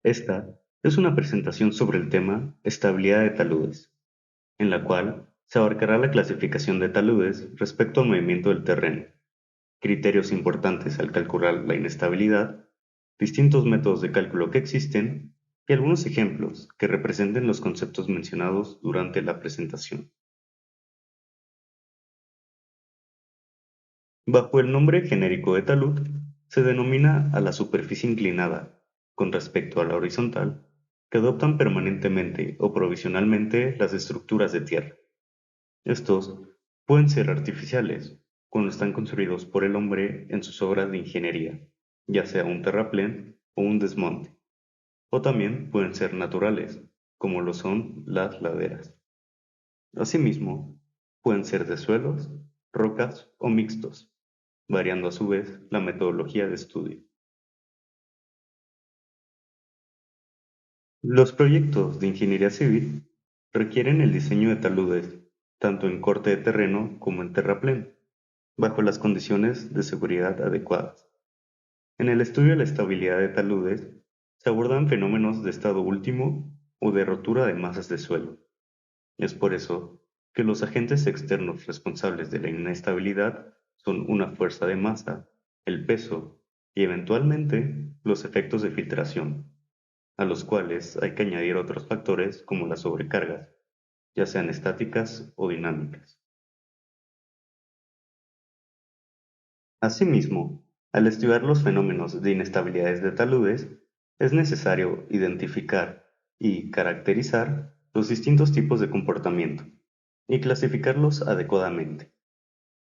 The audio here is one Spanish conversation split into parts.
Esta es una presentación sobre el tema estabilidad de taludes, en la cual se abarcará la clasificación de taludes respecto al movimiento del terreno, criterios importantes al calcular la inestabilidad, distintos métodos de cálculo que existen y algunos ejemplos que representen los conceptos mencionados durante la presentación. Bajo el nombre genérico de talud, se denomina a la superficie inclinada con respecto a la horizontal que adoptan permanentemente o provisionalmente las estructuras de tierra. Estos pueden ser artificiales cuando están construidos por el hombre en sus obras de ingeniería, ya sea un terraplén o un desmonte, o también pueden ser naturales, como lo son las laderas. Asimismo, pueden ser de suelos, rocas o mixtos, variando a su vez la metodología de estudio. Los proyectos de ingeniería civil requieren el diseño de taludes, tanto en corte de terreno como en terraplén, bajo las condiciones de seguridad adecuadas. En el estudio de la estabilidad de taludes se abordan fenómenos de estado último o de rotura de masas de suelo. Es por eso que los agentes externos responsables de la inestabilidad son una fuerza de masa, el peso y eventualmente los efectos de filtración, a los cuales hay que añadir otros factores como las sobrecargas, ya sean estáticas o dinámicas. Asimismo, al estudiar los fenómenos de inestabilidades de taludes, es necesario identificar y caracterizar los distintos tipos de comportamiento y clasificarlos adecuadamente.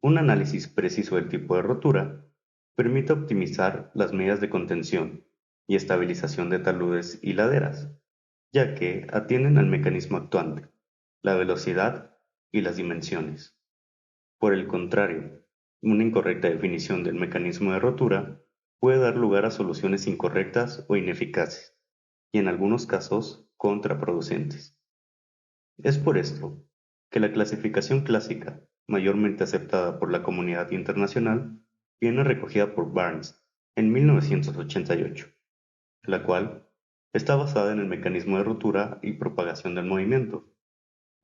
Un análisis preciso del tipo de rotura permite optimizar las medidas de contención y estabilización de taludes y laderas, ya que atienden al mecanismo actuante, la velocidad y las dimensiones. Por el contrario, una incorrecta definición del mecanismo de rotura puede dar lugar a soluciones incorrectas o ineficaces, y en algunos casos contraproducentes. Es por esto que la clasificación clásica, mayormente aceptada por la comunidad internacional, viene recogida por Barnes en 1988, la cual está basada en el mecanismo de rotura y propagación del movimiento.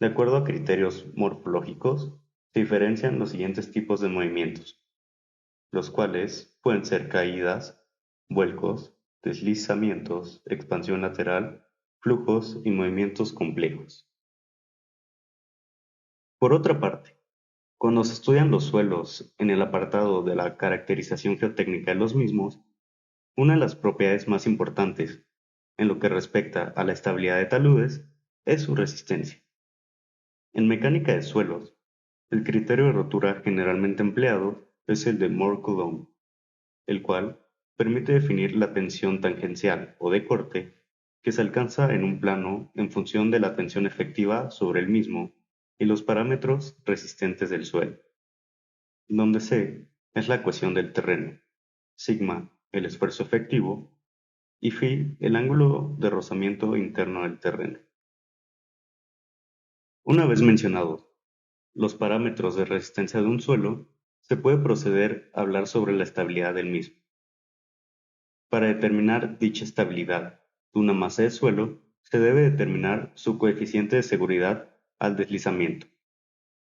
De acuerdo a criterios morfológicos, se diferencian los siguientes tipos de movimientos, los cuales pueden ser caídas, vuelcos, deslizamientos, expansión lateral, flujos y movimientos complejos. Por otra parte, cuando se estudian los suelos en el apartado de la caracterización geotécnica de los mismos, una de las propiedades más importantes en lo que respecta a la estabilidad de taludes es su resistencia. En mecánica de suelos, el criterio de rotura generalmente empleado es el de Moore-Coulomb, el cual permite definir la tensión tangencial o de corte que se alcanza en un plano en función de la tensión efectiva sobre el mismo y los parámetros resistentes del suelo, donde C es la cohesión del terreno, sigma el esfuerzo efectivo y phi el ángulo de rozamiento interno del terreno. Una vez mencionados los parámetros de resistencia de un suelo, se puede proceder a hablar sobre la estabilidad del mismo. Para determinar dicha estabilidad de una masa de suelo, se debe determinar su coeficiente de seguridad al deslizamiento,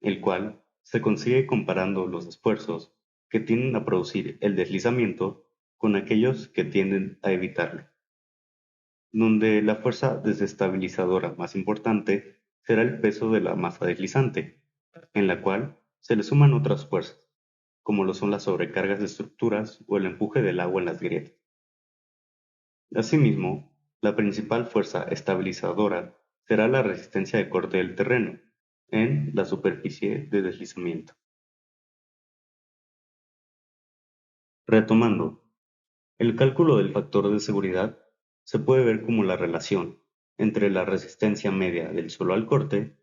el cual se consigue comparando los esfuerzos que tienden a producir el deslizamiento con aquellos que tienden a evitarlo, donde la fuerza desestabilizadora más importante será el peso de la masa deslizante, en la cual se le suman otras fuerzas, como lo son las sobrecargas de estructuras o el empuje del agua en las grietas. Asimismo, la principal fuerza estabilizadora será la resistencia de corte del terreno en la superficie de deslizamiento. Retomando, el cálculo del factor de seguridad se puede ver como la relación entre la resistencia media del suelo al corte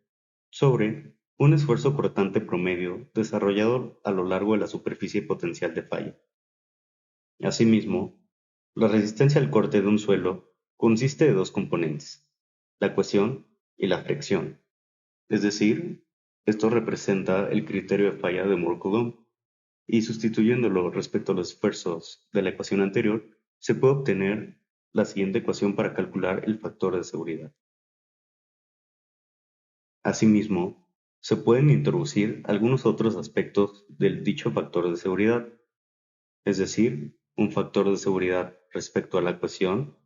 sobre un esfuerzo cortante promedio desarrollado a lo largo de la superficie potencial de falla. Asimismo, la resistencia al corte de un suelo consiste de dos componentes, la cohesión y la fricción, es decir, esto representa el criterio de falla de Moore-Coulomb, y sustituyéndolo respecto a los esfuerzos de la ecuación anterior, se puede obtener la siguiente ecuación para calcular el factor de seguridad. Asimismo, se pueden introducir algunos otros aspectos del dicho factor de seguridad, es decir, un factor de seguridad respecto a la ecuación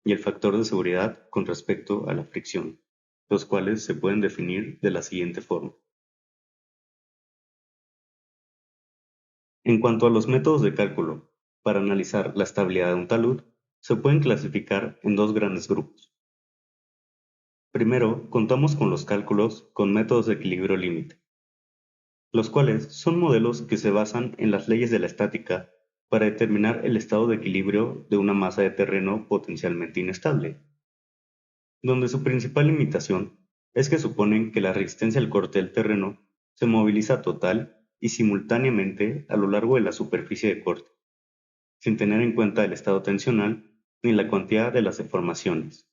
y el factor de seguridad con respecto a la fricción, los cuales se pueden definir de la siguiente forma. En cuanto a los métodos de cálculo para analizar la estabilidad de un talud, se pueden clasificar en dos grandes grupos. Primero, contamos con los cálculos con métodos de equilibrio límite, los cuales son modelos que se basan en las leyes de la estática para determinar el estado de equilibrio de una masa de terreno potencialmente inestable, donde su principal limitación es que suponen que la resistencia al corte del terreno se moviliza total y simultáneamente a lo largo de la superficie de corte, sin tener en cuenta el estado tensional ni la cuantía de las deformaciones,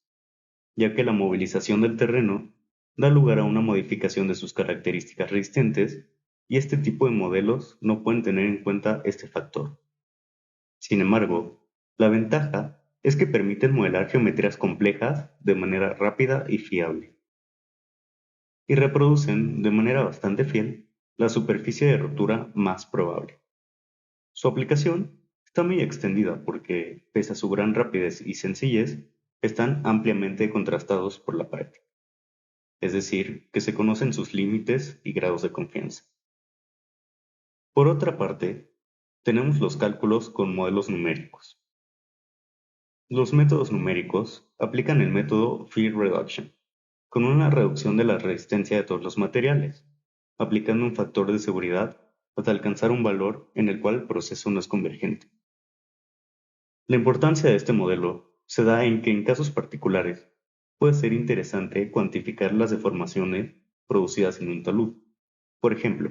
ya que la movilización del terreno da lugar a una modificación de sus características resistentes y este tipo de modelos no pueden tener en cuenta este factor. Sin embargo, la ventaja es que permiten modelar geometrías complejas de manera rápida y fiable, y reproducen de manera bastante fiel la superficie de rotura más probable. Su aplicación está muy extendida porque, pese a su gran rapidez y sencillez, están ampliamente contrastados por la práctica, es decir, que se conocen sus límites y grados de confianza. Por otra parte, tenemos los cálculos con modelos numéricos. Los métodos numéricos aplican el método Field Reduction, con una reducción de la resistencia de todos los materiales, aplicando un factor de seguridad hasta alcanzar un valor en el cual el proceso no es convergente. La importancia de este modelo se da en que en casos particulares puede ser interesante cuantificar las deformaciones producidas en un talud. Por ejemplo,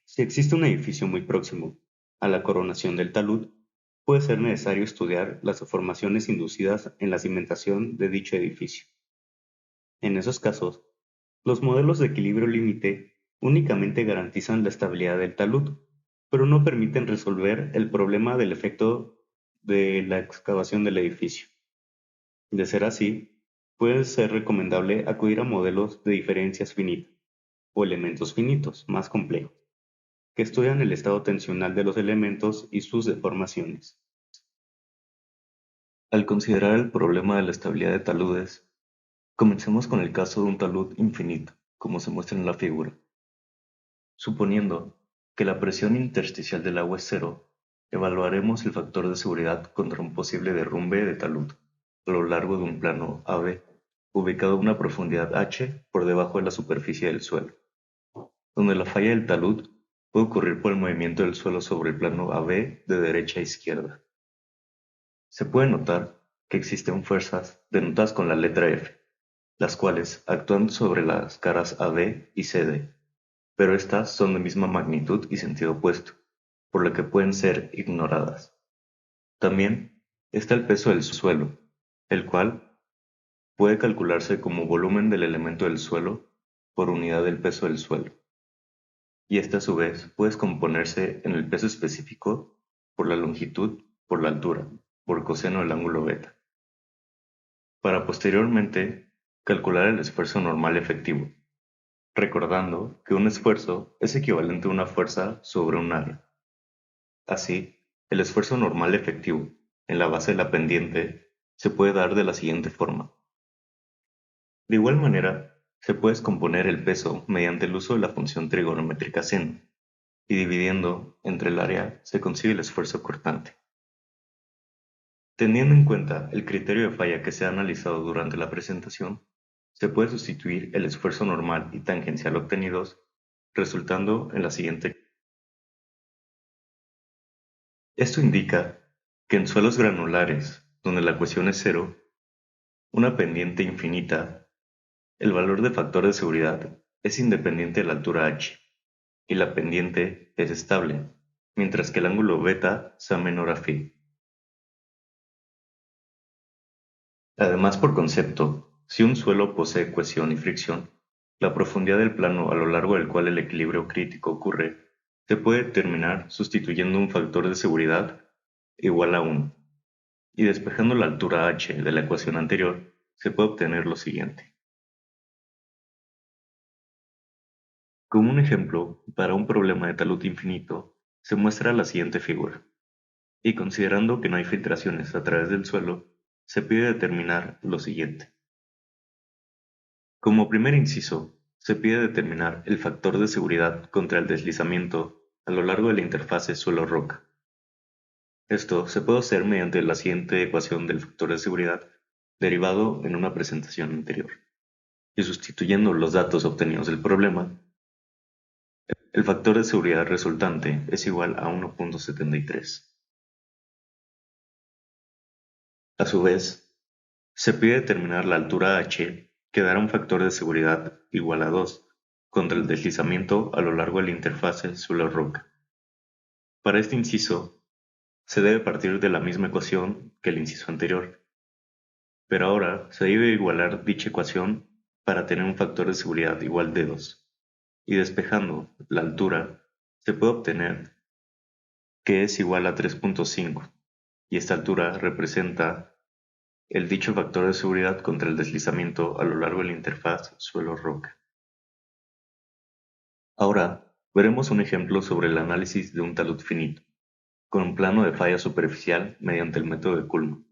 si existe un edificio muy próximo a la coronación del talud, puede ser necesario estudiar las deformaciones inducidas en la cimentación de dicho edificio. En esos casos, los modelos de equilibrio límite únicamente garantizan la estabilidad del talud, pero no permiten resolver el problema del efecto de la excavación del edificio. De ser así, puede ser recomendable acudir a modelos de diferencias finitas o elementos finitos más complejos, que estudian el estado tensional de los elementos y sus deformaciones. Al considerar el problema de la estabilidad de taludes, comencemos con el caso de un talud infinito, como se muestra en la figura. Suponiendo que la presión intersticial del agua es cero, evaluaremos el factor de seguridad contra un posible derrumbe de talud a lo largo de un plano AB, ubicado a una profundidad h por debajo de la superficie del suelo, donde la falla del talud puede ocurrir por el movimiento del suelo sobre el plano AB de derecha a izquierda. Se puede notar que existen fuerzas denotadas con la letra F, las cuales actúan sobre las caras AB y CD, pero estas son de misma magnitud y sentido opuesto, por lo que pueden ser ignoradas. También está el peso del suelo, el cual puede calcularse como volumen del elemento del suelo por unidad del peso del suelo, y este a su vez puede componerse en el peso específico por la longitud por la altura, por coseno del ángulo beta, para posteriormente calcular el esfuerzo normal efectivo, recordando que un esfuerzo es equivalente a una fuerza sobre un área. Así, el esfuerzo normal efectivo en la base de la pendiente se puede dar de la siguiente forma. De igual manera, se puede descomponer el peso mediante el uso de la función trigonométrica seno, y dividiendo entre el área se consigue el esfuerzo cortante. Teniendo en cuenta el criterio de falla que se ha analizado durante la presentación, se puede sustituir el esfuerzo normal y tangencial obtenidos, resultando en la siguiente. Esto indica que en suelos granulares, donde la ecuación es cero, una pendiente infinita, el valor de factor de seguridad es independiente de la altura h, y la pendiente es estable, mientras que el ángulo beta sea menor a phi. Además, por concepto, si un suelo posee cohesión y fricción, la profundidad del plano a lo largo del cual el equilibrio crítico ocurre se puede determinar sustituyendo un factor de seguridad igual a 1. Y despejando la altura h de la ecuación anterior, se puede obtener lo siguiente. Como un ejemplo, para un problema de talud infinito, se muestra la siguiente figura. Y considerando que no hay filtraciones a través del suelo, se pide determinar lo siguiente. Como primer inciso, se pide determinar el factor de seguridad contra el deslizamiento a lo largo de la interfase suelo-roca. Esto se puede hacer mediante la siguiente ecuación del factor de seguridad derivado en una presentación anterior. Y sustituyendo los datos obtenidos del problema, el factor de seguridad resultante es igual a 1.73. A su vez, se pide determinar la altura h, que dará un factor de seguridad igual a 2 contra el deslizamiento a lo largo de la interfase suelo-roca. Para este inciso, se debe partir de la misma ecuación que el inciso anterior, pero ahora se debe igualar dicha ecuación para tener un factor de seguridad igual de 2, y despejando la altura, se puede obtener que es igual a 3.5, y esta altura representa el dicho factor de seguridad contra el deslizamiento a lo largo de la interfaz suelo-roca. Ahora veremos un ejemplo sobre el análisis de un talud finito, con un plano de falla superficial mediante el método de Kuhlmann.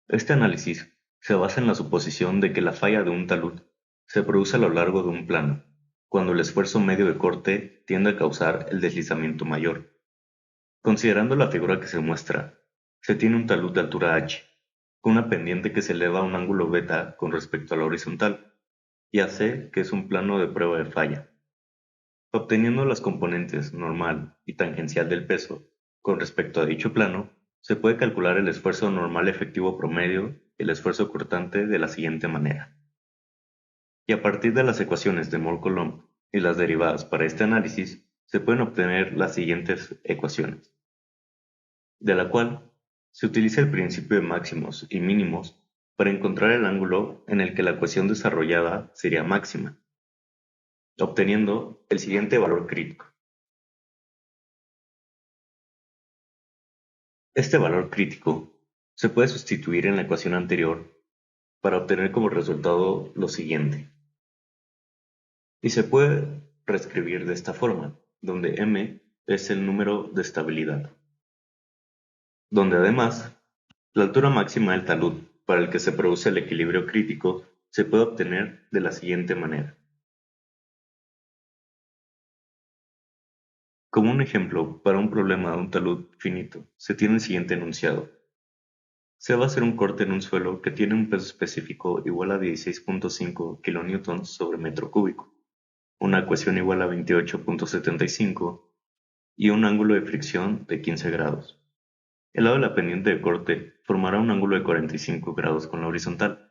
Este análisis se basa en la suposición de que la falla de un talud se produce a lo largo de un plano, cuando el esfuerzo medio de corte tiende a causar el deslizamiento mayor. Considerando la figura que se muestra, se tiene un talud de altura h, con una pendiente que se eleva a un ángulo beta con respecto a la horizontal, y AC, que es un plano de prueba de falla. Obteniendo las componentes normal y tangencial del peso con respecto a dicho plano, se puede calcular el esfuerzo normal efectivo promedio y el esfuerzo cortante de la siguiente manera. Y a partir de las ecuaciones de Moll-Coulomb y las derivadas para este análisis, se pueden obtener las siguientes ecuaciones, de la cual se utiliza el principio de máximos y mínimos para encontrar el ángulo en el que la ecuación desarrollada sería máxima, obteniendo el siguiente valor crítico. Este valor crítico se puede sustituir en la ecuación anterior para obtener como resultado lo siguiente. Y se puede reescribir de esta forma, donde m es el número de estabilidad, donde además la altura máxima del talud para el que se produce el equilibrio crítico se puede obtener de la siguiente manera. Como un ejemplo para un problema de un talud finito, se tiene el siguiente enunciado. Se va a hacer un corte en un suelo que tiene un peso específico igual a 16.5 kN sobre metro cúbico, una ecuación igual a 28.75 y un ángulo de fricción de 15 grados. El lado de la pendiente de corte formará un ángulo de 45 grados con la horizontal,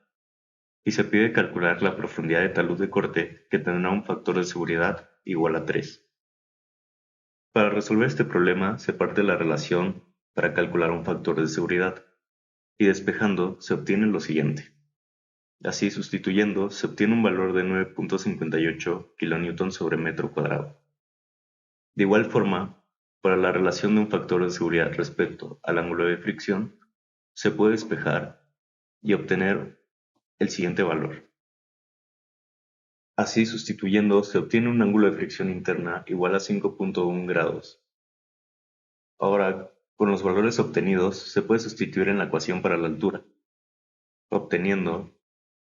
y se pide calcular la profundidad de talud de corte, que tendrá un factor de seguridad igual a 3. Para resolver este problema se parte de la relación para calcular un factor de seguridad, y despejando se obtiene lo siguiente. Así, sustituyendo, se obtiene un valor de 9.58 kN sobre metro cuadrado. De igual forma, para la relación de un factor de seguridad respecto al ángulo de fricción, se puede despejar y obtener el siguiente valor. Así, sustituyendo, se obtiene un ángulo de fricción interna igual a 5.1 grados. Ahora, con los valores obtenidos, se puede sustituir en la ecuación para la altura, obteniendo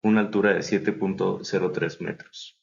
una altura de 7.03 metros.